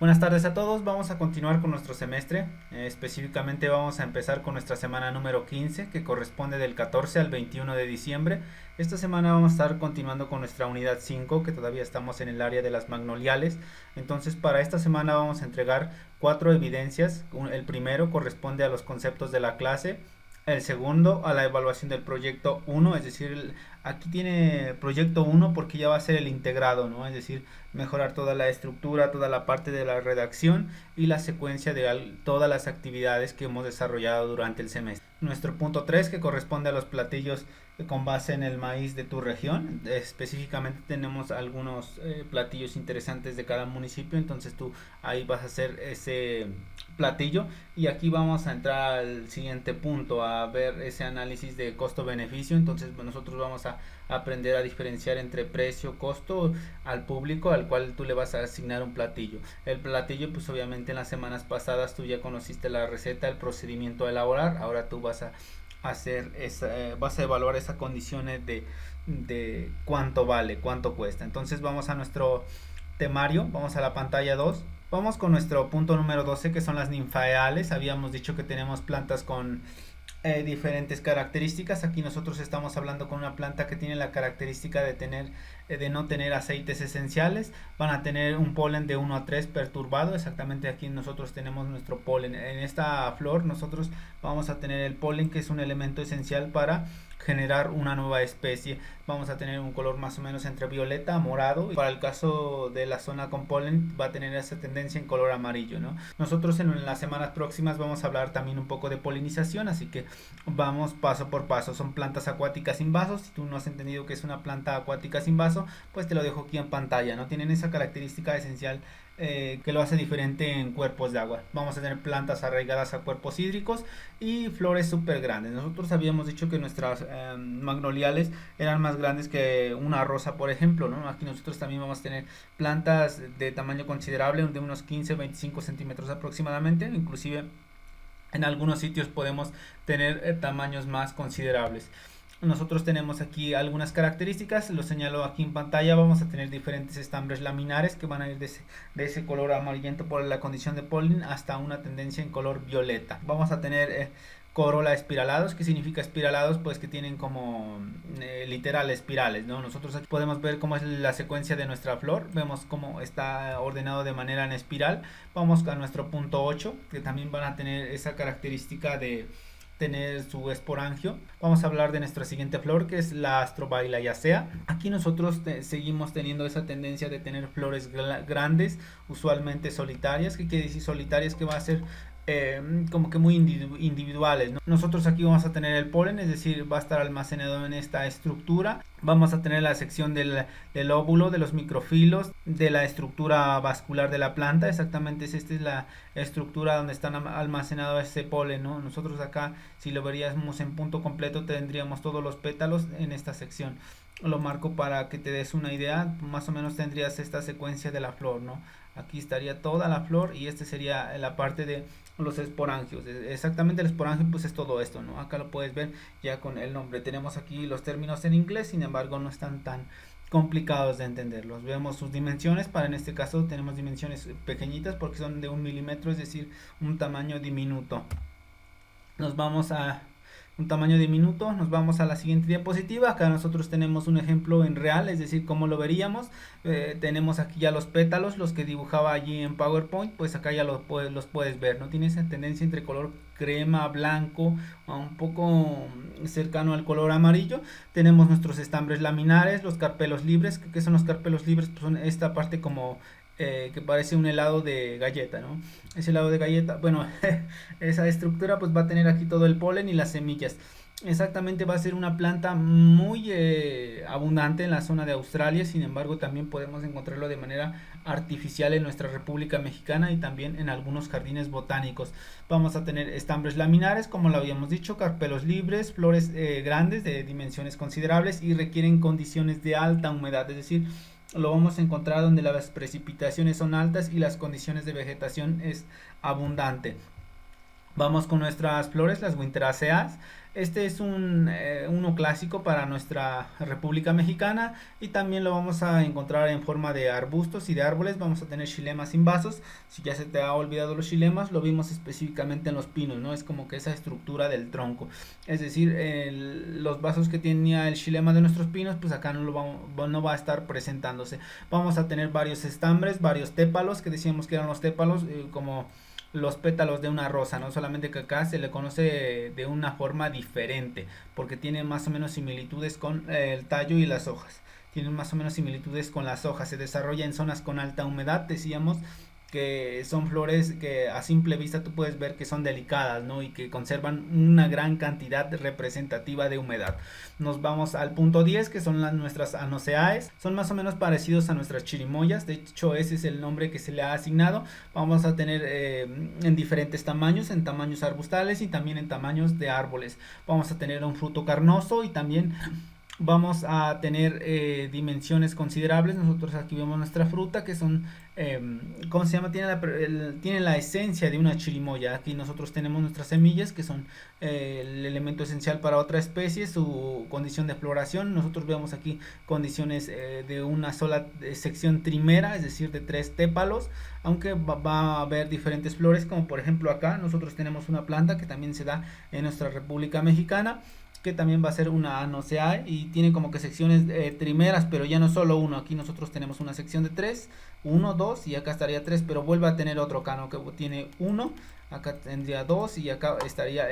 Buenas tardes a todos, vamos a continuar con nuestro semestre. Específicamente vamos a empezar con nuestra semana número 15, que corresponde del 14 al 21 de diciembre. Esta semana vamos a estar continuando con nuestra unidad 5, que todavía estamos en el área de las magnoliales. Entonces para esta semana vamos a entregar 4 evidencias. El primero corresponde a los conceptos de la clase. El segundo a la evaluación del proyecto 1, es decir, aquí tiene proyecto 1 porque ya va a ser el integrado, ¿no? Es decir, mejorar toda la estructura, toda la parte de la redacción y la secuencia de todas las actividades que hemos desarrollado durante el semestre. Nuestro punto 3, que corresponde a los platillos con base en el maíz de tu región. Específicamente tenemos algunos platillos interesantes de cada municipio, entonces tú ahí vas a hacer ese platillo y aquí vamos a entrar al siguiente punto, a ver ese análisis de costo-beneficio. Entonces nosotros vamos a aprender a diferenciar entre precio, costo al público al cual tú le vas a asignar un platillo. El platillo, pues obviamente en las semanas pasadas tú ya conociste la receta, el procedimiento a elaborar. Ahora tú vas a hacer vas a evaluar esas condiciones de cuánto vale, cuánto cuesta. Entonces vamos a nuestro temario, vamos a la pantalla 2. Vamos con nuestro punto número 12, que son las ninfaeales. Habíamos dicho que tenemos plantas con diferentes características. Aquí nosotros estamos hablando con una planta que tiene la característica de no tener aceites esenciales. Van a tener un polen de 1 a 3 perturbado. Exactamente aquí nosotros tenemos nuestro polen. En esta flor nosotros vamos a tener el polen, que es un elemento esencial para generar una nueva especie. Vamos a tener un color más o menos entre violeta, morado. Para el caso de la zona con polen va a tener esa tendencia en color amarillo, ¿no? Nosotros en las semanas próximas vamos a hablar también un poco de polinización, así que vamos paso por paso. Son plantas acuáticas sin vasos. Si tú no has entendido que es una planta acuática sin vaso, pues te lo dejo aquí en pantalla, ¿no? Tienen esa característica esencial que lo hace diferente en cuerpos de agua. Vamos a tener plantas arraigadas a cuerpos hídricos y flores súper grandes. Nosotros habíamos dicho que nuestras magnoliales eran más grandes que una rosa, por ejemplo, ¿no? Aquí nosotros también vamos a tener plantas de tamaño considerable, de unos 15-25 centímetros aproximadamente. Inclusive en algunos sitios podemos tener tamaños más considerables. Nosotros tenemos aquí algunas características, lo señalo aquí en pantalla. Vamos a tener diferentes estambres laminares que van a ir de ese color amarillento por la condición de polen hasta una tendencia en color violeta. Vamos a tener corola espiralados. ¿Qué significa espiralados? Pues que tienen como literal espirales, ¿no? Nosotros aquí podemos ver cómo es la secuencia de nuestra flor. Vemos cómo está ordenado de manera en espiral. Vamos a nuestro punto 8, que también van a tener esa característica de tener su esporangio. Vamos a hablar de nuestra siguiente flor, que es la Astrobaileyacea. Aquí nosotros seguimos teniendo esa tendencia de tener flores grandes, usualmente solitarias. ¿Qué quiere decir solitarias? Que va a ser como que muy individuales, ¿no? Nosotros aquí vamos a tener el polen, es decir, va a estar almacenado en esta estructura. Vamos a tener la sección del óvulo, de los microfilos, de la estructura vascular de la planta. Exactamente esta es la estructura donde están almacenado ese polen, ¿no? Nosotros acá, si lo veríamos en punto completo, tendríamos todos los pétalos en esta sección. Lo marco para que te des una idea. Más o menos tendrías esta secuencia de la flor, ¿no? Aquí estaría toda la flor y este sería la parte de los esporangios. Exactamente, el esporangio pues es todo esto, ¿no? Acá lo puedes ver ya con el nombre. Tenemos aquí los términos en inglés, sin embargo no están tan complicados de entenderlos. Vemos sus dimensiones. Para en este caso tenemos dimensiones pequeñitas porque son de 1 milímetro, es decir, un tamaño diminuto. Nos vamos a un tamaño diminuto, nos vamos a la siguiente diapositiva. Acá nosotros tenemos un ejemplo en real, es decir, cómo lo veríamos. Tenemos aquí ya los pétalos, los que dibujaba allí en PowerPoint, pues acá ya los puedes ver, ¿no? Tiene esa tendencia entre color crema, blanco, un poco cercano al color amarillo. Tenemos nuestros estambres laminares, los carpelos libres. ¿Qué son los carpelos libres? Pues son esta parte como que parece un helado de galleta, ¿no? Ese helado de galleta, bueno, esa estructura pues va a tener aquí todo el polen y las semillas. Exactamente, va a ser una planta muy abundante en la zona de Australia. Sin embargo, también podemos encontrarlo de manera artificial en nuestra República Mexicana y también en algunos jardines botánicos. Vamos a tener estambres laminares, como lo habíamos dicho, carpelos libres, flores grandes de dimensiones considerables y requieren condiciones de alta humedad, es decir, lo vamos a encontrar donde las precipitaciones son altas y las condiciones de vegetación es abundante. Vamos con nuestras flores, las Winteraceae. Este es uno clásico para nuestra República Mexicana y también lo vamos a encontrar en forma de arbustos y de árboles. Vamos a tener xilemas invasos. Si ya se te ha olvidado los xilemas, lo vimos específicamente en los pinos, ¿no? Es como que esa estructura del tronco. Es decir, los vasos que tenía el xilema de nuestros pinos, pues acá no va a estar presentándose. Vamos a tener varios estambres, varios tépalos, que decíamos que eran los tépalos, como los pétalos de una rosa, no solamente que acá se le conoce de una forma diferente, porque tiene más o menos similitudes con el tallo y las hojas. Tienen más o menos similitudes con las hojas, se desarrolla en zonas con alta humedad, decíamos que son flores que a simple vista tú puedes ver que son delicadas, ¿no? Y que conservan una gran cantidad representativa de humedad. Nos vamos al punto 10, que son nuestras anoceaes. Son más o menos parecidos a nuestras chirimoyas, de hecho ese es el nombre que se le ha asignado. Vamos a tener en diferentes tamaños, en tamaños arbustales y también en tamaños de árboles. Vamos a tener un fruto carnoso y también vamos a tener dimensiones considerables. Nosotros aquí vemos nuestra fruta, que son ¿cómo se llama? Tiene la esencia de una chirimoya. Aquí nosotros tenemos nuestras semillas, que son el elemento esencial para otra especie, su condición de floración. Nosotros vemos aquí condiciones de una sola sección trimera, es decir, de 3 tépalos, aunque va a haber diferentes flores, como por ejemplo acá nosotros tenemos una planta que también se da en nuestra República Mexicana, que también va a ser una anoceae y tiene como que secciones trimeras, pero ya no solo uno. Aquí nosotros tenemos una sección de 3, 1, 2 y acá estaría 3, pero vuelve a tener otro cano que tiene 1, acá tendría 2 y acá estaría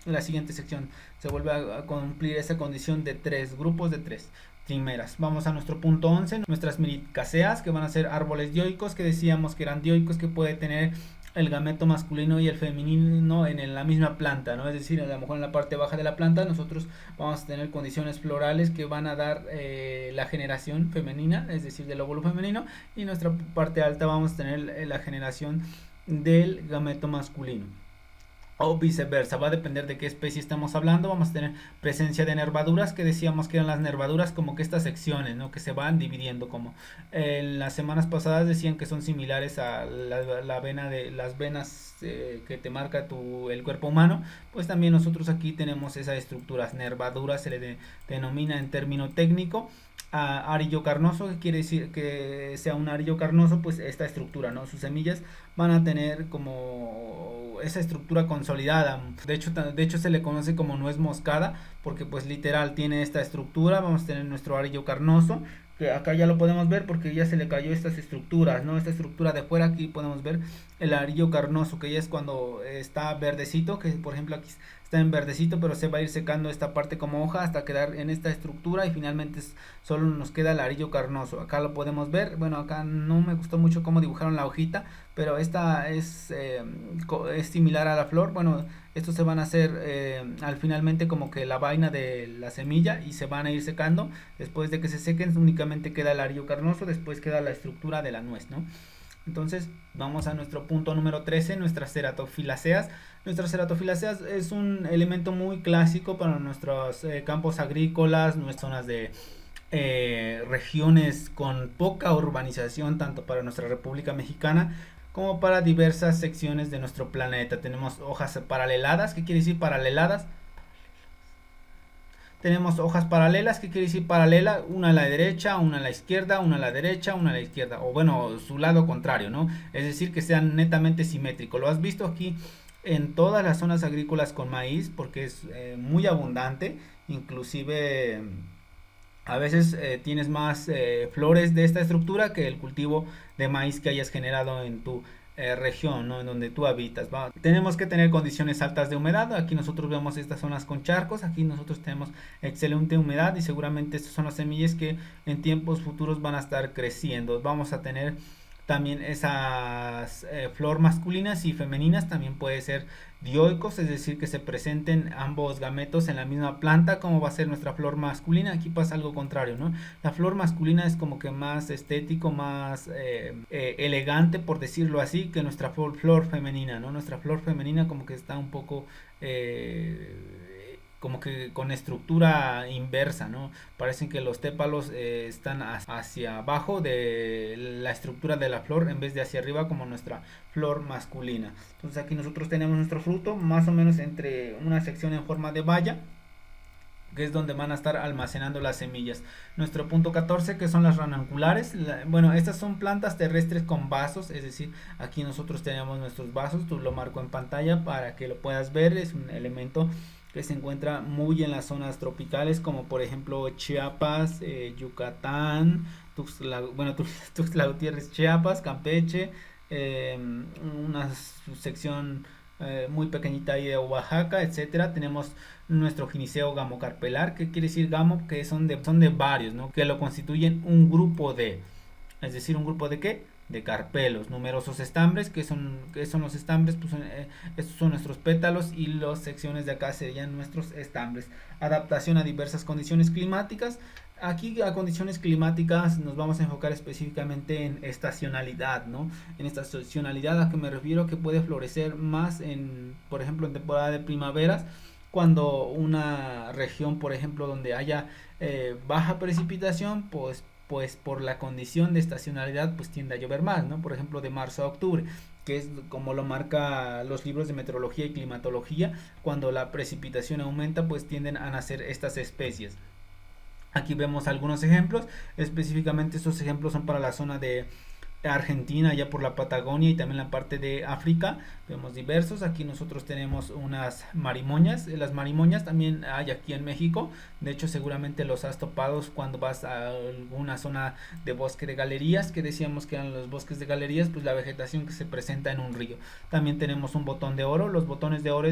la siguiente sección. Se vuelve a cumplir esa condición de 3, grupos de 3 trimeras. Vamos a nuestro punto 11, nuestras miricaceas, que van a ser árboles dioicos, que decíamos que eran dioicos, que puede tener el gameto masculino y el femenino en la misma planta, ¿no? Es decir, a lo mejor en la parte baja de la planta nosotros vamos a tener condiciones florales que van a dar la generación femenina, es decir, del óvulo femenino, y en nuestra parte alta vamos a tener la generación del gameto masculino. O viceversa, va a depender de qué especie estamos hablando. Vamos a tener presencia de nervaduras, que decíamos que eran las nervaduras como que estas secciones, ¿no? Que se van dividiendo, como en las semanas pasadas decían que son similares a la vena de las venas que te marca el cuerpo humano. Pues también nosotros aquí tenemos esas estructuras, nervaduras se le denomina en término técnico. Arillo carnoso, que quiere decir que sea un arillo carnoso, pues esta estructura, ¿no? Sus semillas van a tener como esa estructura consolidada. De hecho se le conoce como nuez moscada, porque pues literal tiene esta estructura. Vamos a tener nuestro arillo carnoso, que acá ya lo podemos ver porque ya se le cayó estas estructuras, ¿no? Esta estructura de fuera, aquí podemos ver el arillo carnoso, que ya es cuando está verdecito, que por ejemplo aquí está en verdecito, pero se va a ir secando esta parte como hoja hasta quedar en esta estructura y finalmente solo nos queda el arillo carnoso. Acá lo podemos ver. Bueno, acá no me gustó mucho cómo dibujaron la hojita, pero esta es similar a la flor. Bueno, estos se van a hacer al finalmente como que la vaina de la semilla y se van a ir secando. Después de que se sequen únicamente queda el arillo carnoso, después queda la estructura de la nuez, ¿no? Entonces vamos a nuestro punto número 13, nuestras ceratofilaceas. Nuestras ceratofilaceas es un elemento muy clásico para nuestros campos agrícolas, nuestras zonas de regiones con poca urbanización, tanto para nuestra República Mexicana como para diversas secciones de nuestro planeta. Tenemos hojas paraleladas. ¿Qué quiere decir paraleladas? Tenemos hojas paralelas, que quiere decir paralela, una a la derecha, una a la izquierda, una a la derecha, una a la izquierda, o bueno, su lado contrario, ¿no? Es decir, que sean netamente simétricos. Lo has visto aquí en todas las zonas agrícolas con maíz, porque es muy abundante, inclusive a veces tienes más flores de esta estructura que el cultivo de maíz que hayas generado en tu región, ¿no? En donde tú habitas, ¿va? Tenemos que tener condiciones altas de humedad. Aquí nosotros vemos estas zonas con charcos. Aquí nosotros tenemos excelente humedad y seguramente estas son las semillas que en tiempos futuros van a estar creciendo. Vamos a tener también esas flor masculinas y femeninas. También puede ser dioicos, es decir, que se presenten ambos gametos en la misma planta, como va a ser nuestra flor masculina. Aquí pasa algo contrario, ¿no? La flor masculina es como que más estético, más elegante, por decirlo así, que nuestra flor femenina, ¿no? Nuestra flor femenina como que está un poco como que con estructura inversa, ¿no? Parecen que los tépalos están hacia abajo de la estructura de la flor en vez de hacia arriba como nuestra flor masculina. Entonces aquí nosotros tenemos nuestro fruto más o menos entre una sección en forma de valla, que es donde van a estar almacenando las semillas. Nuestro punto 14, que son las ranunculares. Bueno, estas son plantas terrestres con vasos, es decir, aquí nosotros tenemos nuestros vasos, tú lo marco en pantalla para que lo puedas ver. Es un elemento que se encuentra muy en las zonas tropicales, como por ejemplo Chiapas, Yucatán, Tuxtla Gutiérrez, Chiapas, Campeche, una sección muy pequeñita ahí de Oaxaca, etcétera. Tenemos nuestro gineceo gamocarpelar, que quiere decir gamo, que son de varios, ¿no? Que lo constituyen un grupo de, es decir, un grupo de ¿qué? De carpelos, numerosos estambres. ¿Qué son los estambres? Pues estos son nuestros pétalos y las secciones de acá serían nuestros estambres. Adaptación a diversas condiciones climáticas. Aquí a condiciones climáticas nos vamos a enfocar específicamente en estacionalidad, ¿no? En estacionalidad a que me refiero, que puede florecer más por ejemplo, en temporada de primaveras, cuando una región, por ejemplo, donde haya baja precipitación, pues por la condición de estacionalidad, pues tiende a llover más, ¿no? Por ejemplo, de marzo a octubre, que es como lo marca los libros de meteorología y climatología. Cuando la precipitación aumenta, pues tienden a nacer estas especies. Aquí vemos algunos ejemplos, específicamente estos ejemplos son para la zona de Argentina, ya por la Patagonia y también la parte de África. Vemos diversos. Aquí nosotros tenemos unas marimoñas. Las marimoñas también hay aquí en México. De hecho, seguramente los has topado cuando vas a alguna zona de bosque de galerías, que decíamos que eran los bosques de galerías, pues la vegetación que se presenta en un río. También tenemos un botón de oro. Los botones de oro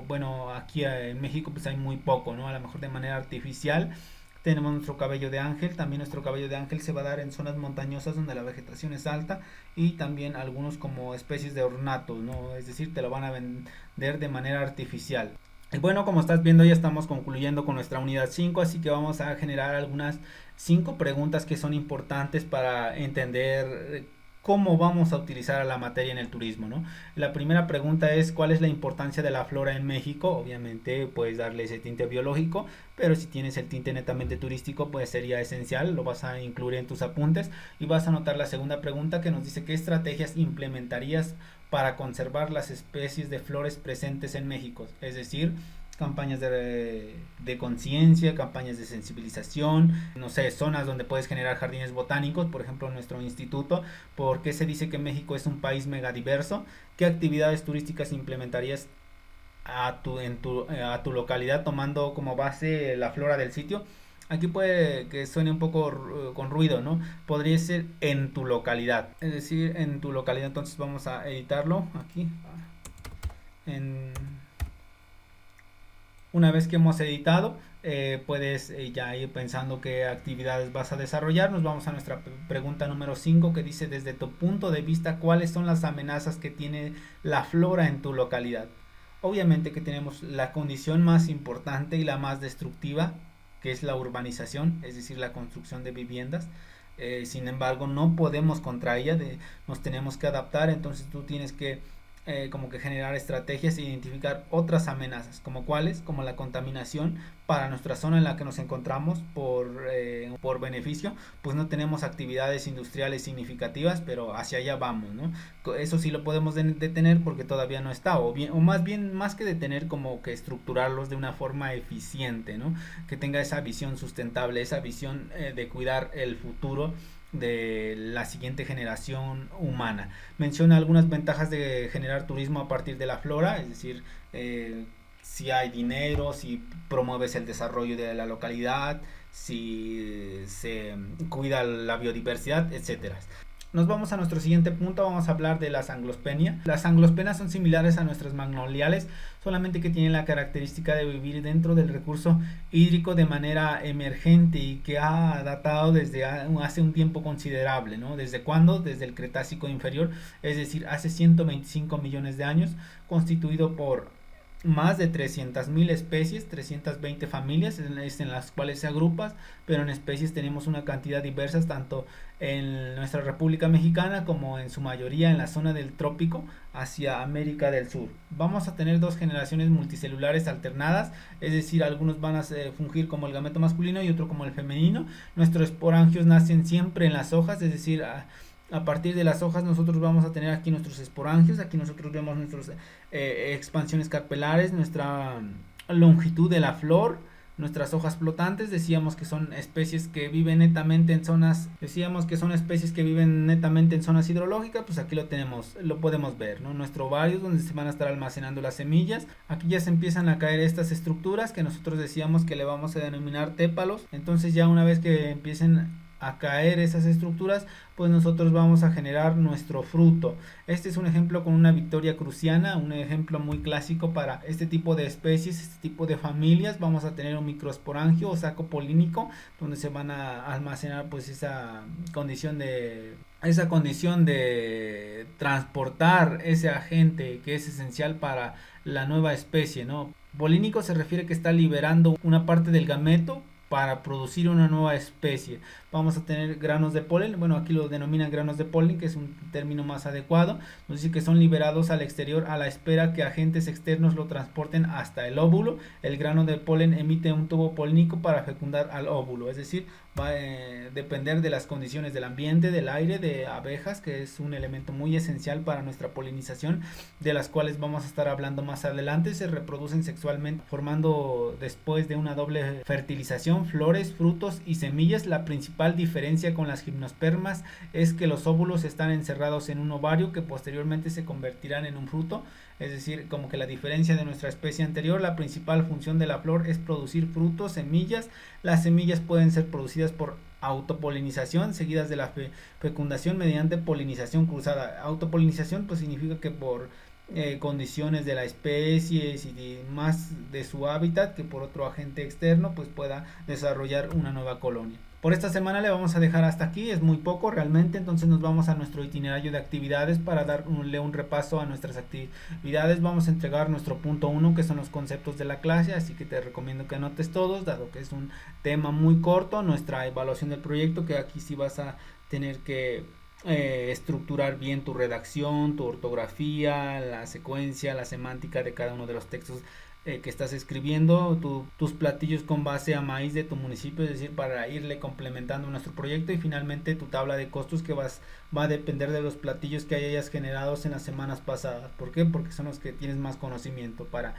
bueno, aquí en México pues hay muy poco, ¿no? A lo mejor de manera artificial. Tenemos nuestro cabello de ángel. También nuestro cabello de ángel se va a dar en zonas montañosas donde la vegetación es alta, y también algunos como especies de ornatos, ¿no? Es decir, te lo van a vender de manera artificial. Y bueno, como estás viendo, ya estamos concluyendo con nuestra unidad 5, así que vamos a generar algunas 5 preguntas que son importantes para entender cómo vamos a utilizar a la materia en el turismo, ¿no? La primera pregunta es: ¿cuál es la importancia de la flora en México? Obviamente puedes darle ese tinte biológico, pero si tienes el tinte netamente turístico, pues sería esencial, lo vas a incluir en tus apuntes. Y vas a anotar la segunda pregunta, que nos dice: ¿qué estrategias implementarías para conservar las especies de flores presentes en México? Es decir, campañas de conciencia, campañas de sensibilización, no sé, zonas donde puedes generar jardines botánicos, por ejemplo nuestro instituto. ¿Por qué se dice que México es un país megadiverso? ¿Qué actividades turísticas implementarías a tu localidad tomando como base la flora del sitio? Aquí puede que suene un poco con ruido, ¿no? Podría ser en tu localidad, es decir, en tu localidad. Entonces vamos a editarlo aquí. Una vez que hemos editado, puedes ya ir pensando qué actividades vas a desarrollar. Nos vamos a nuestra pregunta número 5, que dice: desde tu punto de vista, ¿cuáles son las amenazas que tiene la flora en tu localidad? Obviamente que tenemos la condición más importante y la más destructiva, que es la urbanización, es decir, la construcción de viviendas. Sin embargo, no podemos contra ella, nos tenemos que adaptar. Entonces tú tienes que como que generar estrategias e identificar otras amenazas, como cuáles, como la contaminación. Para nuestra zona en la que nos encontramos, por beneficio, pues no tenemos actividades industriales significativas, pero hacia allá vamos, ¿no? Eso sí lo podemos detener porque todavía no está, o más bien, más que detener, como que estructurarlos de una forma eficiente, ¿no? Que tenga esa visión sustentable, esa visión de cuidar el futuro de la siguiente generación humana. Menciona algunas ventajas de generar turismo a partir de la flora, es decir, si hay dinero, si promueves el desarrollo de la localidad, si se cuida la biodiversidad, etcétera. Nos vamos a nuestro siguiente punto. Vamos a hablar de las angiospermas. Las angiospermas son similares a nuestras magnoliales, solamente que tienen la característica de vivir dentro del recurso hídrico de manera emergente, y que ha datado desde hace un tiempo considerable, ¿no? ¿Desde cuándo? Desde el Cretácico inferior, es decir, hace 125 millones de años, constituido por más de 300.000 especies, 320 familias en las cuales se agrupan, pero en especies tenemos una cantidad diversa tanto en nuestra República Mexicana como en su mayoría en la zona del trópico hacia América del Sur. Vamos a tener dos generaciones multicelulares alternadas, es decir, algunos van a fungir como el gameto masculino y otro como el femenino. Nuestros esporangios nacen siempre en las hojas, es decir, a partir de las hojas nosotros vamos a tener aquí nuestros esporangios, aquí nosotros vemos nuestras expansiones carpelares, nuestra longitud de la flor, nuestras hojas flotantes. Decíamos que son especies que viven netamente en zonas, hidrológicas, pues aquí lo tenemos, lo podemos ver, ¿no? Nuestro ovario donde se van a estar almacenando las semillas. Aquí ya se empiezan a caer estas estructuras que nosotros decíamos que le vamos a denominar tépalos. Entonces ya una vez que empiecen a caer esas estructuras, pues nosotros vamos a generar nuestro fruto. Este es un ejemplo con una Victoria cruciana, un ejemplo muy clásico para este tipo de especies, este tipo de familias. Vamos a tener un microesporangio o saco polínico donde se van a almacenar pues esa condición de transportar ese agente que es esencial para la nueva especie, ¿no? Polínico se refiere que está liberando una parte del gameto para producir una nueva especie. Vamos a tener granos de polen, bueno, aquí lo denominan granos de polen, que es un término más adecuado, nos dice que son liberados al exterior a la espera que agentes externos lo transporten hasta el óvulo. El grano de polen emite un tubo polínico para fecundar al óvulo, es decir, va a depender de las condiciones del ambiente, del aire, de abejas, que es un elemento muy esencial para nuestra polinización, de las cuales vamos a estar hablando más adelante. Se reproducen sexualmente formando después de una doble fertilización flores, frutos y semillas. La principal diferencia con las gimnospermas es que los óvulos están encerrados en un ovario que posteriormente se convertirán en un fruto. Es decir, como que la diferencia de nuestra especie anterior, la principal función de la flor es producir frutos, semillas. Las semillas pueden ser producidas por autopolinización, seguidas de la fecundación mediante polinización cruzada. Autopolinización pues significa que por condiciones de la especie y más de su hábitat que por otro agente externo pues pueda desarrollar una nueva colonia. Por esta semana le vamos a dejar hasta aquí, es muy poco realmente, entonces nos vamos a nuestro itinerario de actividades para darle un repaso a nuestras actividades. Vamos a entregar nuestro punto 1 que son los conceptos de la clase, así que te recomiendo que anotes todos, dado que es un tema muy corto. Nuestra evaluación del proyecto, que aquí sí vas a tener que estructurar bien tu redacción, tu ortografía, la secuencia, la semántica de cada uno de los textos que estás escribiendo, tus platillos con base a maíz de tu municipio, es decir, para irle complementando nuestro proyecto. Y finalmente tu tabla de costos, que va a depender de los platillos que hayas generados en las semanas pasadas. ¿Por qué? Porque son los que tienes más conocimiento, para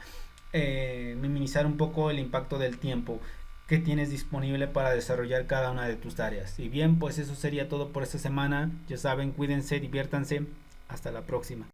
minimizar un poco el impacto del tiempo que tienes disponible para desarrollar cada una de tus tareas. Y bien, pues eso sería todo por esta semana. Ya saben, cuídense, diviértanse. Hasta la próxima.